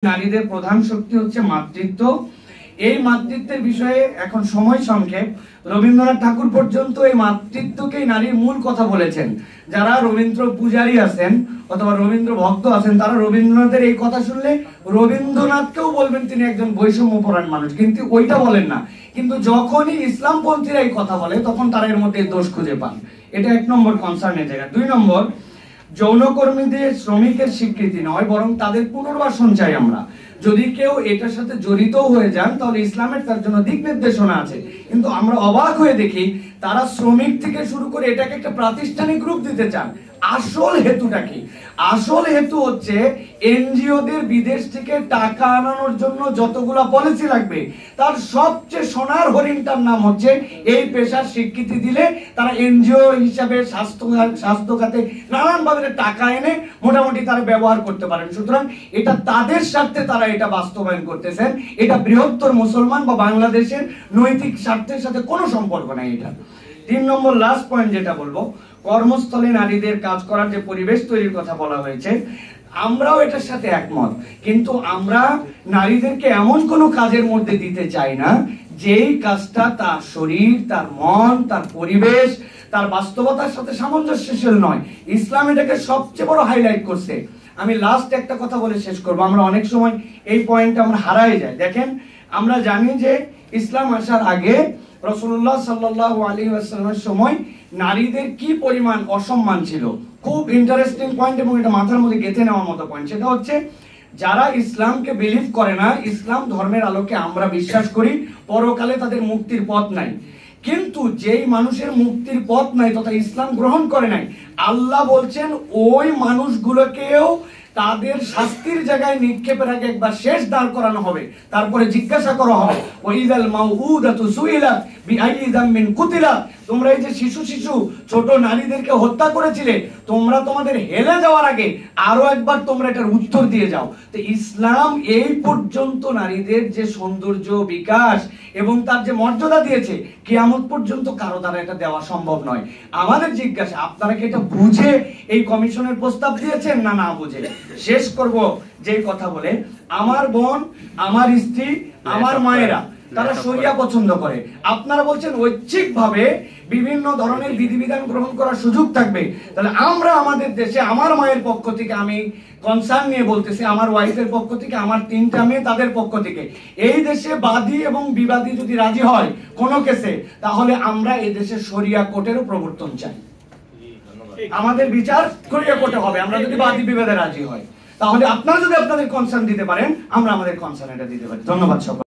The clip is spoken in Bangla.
নারীদের প্রধান শক্তি হচ্ছে মাতৃত্ব। এই মাতৃত্বের বিষয়ে এখন সময় সংক্ষেপ। রবীন্দ্রনাথ ঠাকুর পর্যন্ত এই মাতৃত্বকেই নারীর মূল কথা বলেছেন। যারা রবীন্দ্র পূজারী আছেন অথবা রবীন্দ্র ভক্ত আছেন, তারা রবীন্দ্রনাথের এই কথা শুনলে রবীন্দ্রনাথকেও বলবেন তিনি একজন বৈষম্যপরায়ণ মানুষ, কিন্তু ওইটা বলেন না। কিন্তু যখনই ইসলামপন্থীরা এই কথা বলে তখন তারা এর মধ্যে দোষ খুঁজে পান। এটা এক নম্বর কনসার্নের জায়গা। দুই নম্বর, যৌনকর্মীদের শ্রমিকের স্বীকৃতি নয়, বরং তাদের পুনর্বাসন চাই আমরা। যদি কেউ এটার সাথে জড়িত হয়ে যান তাহলে ইসলামের তার জন্য দিক নির্দেশনা আছে। কিন্তু আমরা অবাক হয়ে দেখি তারা শ্রমিক থেকে শুরু করে এটাকে একটা প্রাতিষ্ঠানিক রূপ দিতে চান। আসল হেতুটা কি? আসল হেতু হচ্ছে এনজিওদের বিদেশ থেকে টাকা আনানোর জন্য যতগুলা পলিসি লাগবে তার সবচেয়ে সোনার হরিণটার নাম হচ্ছে এই পেশার স্বীকৃতি দিলে তারা এনজিও হিসাবে স্বাস্থ্য খাতে নানান ভাবে টাকা এনে মোটামুটি তারা ব্যবহার করতে পারেন। সুতরাং এটা তাদের স্বার্থে তারা এটা বাস্তবায়ন করতেছেন। এটা বৃহত্তর মুসলমান বা বাংলাদেশের নৈতিক স্বার্থের সাথে কোনো সম্পর্ক নাই এটা। তিন নম্বর লাস্ট পয়েন্ট যেটা বলবো, কর্মস্থলে নারীদের কাজ করার যে পরিবেশ তৈরির কথা বলা হয়েছে, আমরাও এটার সাথে একমত। কিন্তু আমরা নারীদেরকে এমন কোনো কাজের মধ্যে দিতে চাই না যেই কাজটা তার শরীর, তার মন, তার পরিবেশ, তার বাস্তবতার সাথে সামঞ্জস্যশীল নয়। ইসলাম এটাকে সবচেয়ে বড় হাইলাইট করছে। আমি লাস্ট একটা কথা বলে শেষ করবো। আমরা অনেক সময় এই পয়েন্টটা আমরা হারাই যাই। দেখেন, আমরা জানি যে ইসলাম আসার আগে রাসূলুল্লাহ সাল্লাল্লাহু আলাইহি ওয়াসাল্লামের সময় নারীদের কি পরিমাণ অসম্মান ছিল। খুব ইন্টারেস্টিং পয়েন্ট এবং এটা মাথার মধ্যে গেঁথে নেওয়ার মতো পয়েন্ট। সেটা হচ্ছে, যারা ইসলামকে বিলিভ করে না, ইসলাম ধর্মের আলোকে আমরা বিশ্বাস করি পরকালে তাদের মুক্তির পথ নাই। কিন্তু যেই মানুষের মুক্তির পথ নাই তথা ইসলাম গ্রহণ করে নাই, আল্লাহ বলছেন ওই মানুষগুলোকেও তাদের শাস্তির জায়গায় নিক্ষেপের আগে একবার শেষ দাঁড় করানো হবে। তারপরে জিজ্ঞাসা করা হবে, ওয়াইদাল মাউউদাতু সুইলাত বিআইয়ি যামবিন কুতিলা, তোমরা এই যে শিশু ছোট নারীদেরকে হত্যা করেছিলে, তোমরা তোমাদের হেলে যাওয়ার আগে আরো একবার তোমরা এটার উত্তর দিয়ে যাও। তো ইসলাম এই পর্যন্ত নারীদের যে সৌন্দর্য বিকাশ এবং তার যে মর্যাদা দিয়েছে, কিয়ামত পর্যন্ত কারো দ্বারা এটা দেওয়া সম্ভব নয়। আমাদের জিজ্ঞাসা, আপনারা কি এটা বুঝে এই কমিশনের প্রস্তাব দিয়েছেন না না বুঝে? শেষ করব যে কথা বলে, আমার বোন, আমার স্ত্রী, আমার মায়েরা তারা শরিয়া পছন্দ করে। আপনারা বলছেন ঐচ্ছিকভাবে বিভিন্ন ধরনের বিধিবিধান গ্রহণ করার সুযোগ থাকবে। তাহলে আমরা আমাদের দেশে, আমার মায়ের পক্ষ থেকে আমি কনসার্ন নিয়ে বলতেছি, আমার ওয়াইফের পক্ষ থেকে, আমার 3টা মেয়ে তাদের পক্ষ থেকে, এই দেশে বাদী এবং বিবাদী যদি রাজি হয় কোনো কেসে, তাহলে আমরা এই দেশে শরিয়া কোর্টেরও প্রবর্তন চাই। আমাদের বিচার শরিয়া কোর্টে হবে আমরা যদি বাদী বিবাদে রাজি হয়। তাহলে আপনারা যদি আপনাদের কনসার্ন দিতে পারেন, আমরা আমাদের কনসার্ন এটা দিতে পারি। ধন্যবাদ সকল।